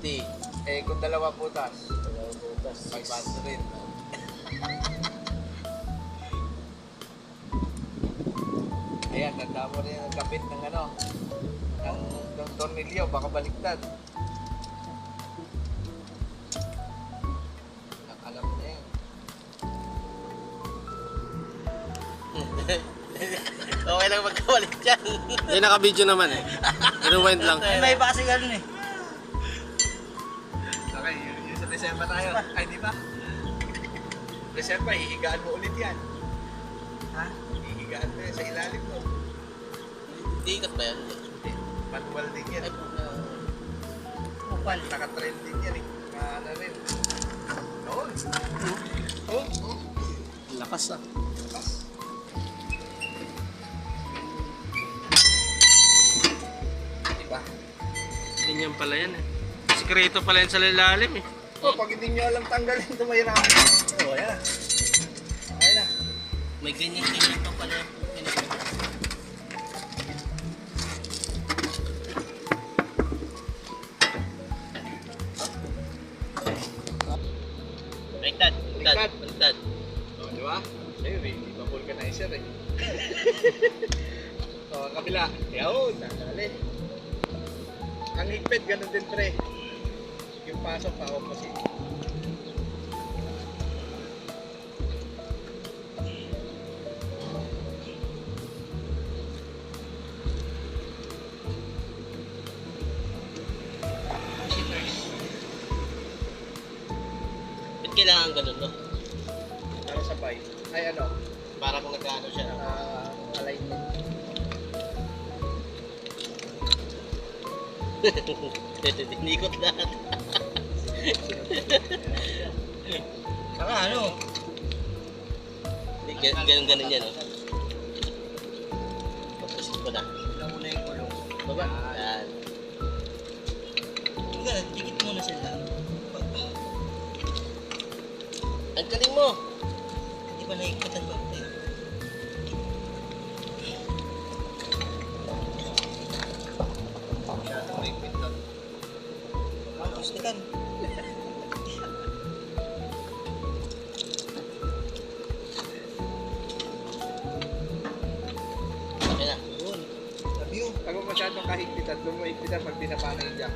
50. Eh, kung dalawa butas, Dalawang butas. 500 rin. Ayan, tanda mo rin ang kapit ng ano, ng tornilyo, baka baliktad. Alam mo na yan. Okay lang magkawalik dyan. Hindi, naka-video naman eh. Rewind lang. May iba kasi ganun eh. Okay, yun sa December tayo. Ay, di ba? December, hihigaan mo ulit yan. Ha? Hihigaan mo yan sa ilalim mo. Dikat ba yan? Eh, manual din yan. Ay, Upal. Naka-trending yan eh. Ano rin. Noon. Oh, oh. Lakas ah. Diba? Ganyan pala yan eh. Sikreto pala yan sa lilalim eh. Oh, pag hindi nyo alam tanggalin, tumayaramin. Oh, ayan na. Ayan na. may ganyan-ganyan pa pala yung pinag- Baliktad. Baliktad. Baliktad. Oh, di ba? Sa'yo, hindi pa vulcanizer eh. Oh, ang kabila. Yun, nadali. Ang higpit, ganun din pre. Yung pasok pa opposite. Ba't kailangan ganun, no? Para sabay. Ay ano, Para kung nagkano siya. alignment. Tinikot lahat. Saka ano? Ganun yan, no? Papusin ko na. Tignan mo na yung kulong. Baba. Yan. Hindi, dikit muna sila. Ang galing mo. Hindi pa naikutan ba? Masyadong mahigpit doon. Gustikan. Okay na. Yun. Sabi yun. Pag masyadong kahigpitan, doon mo higpitan pag binapanay dyan.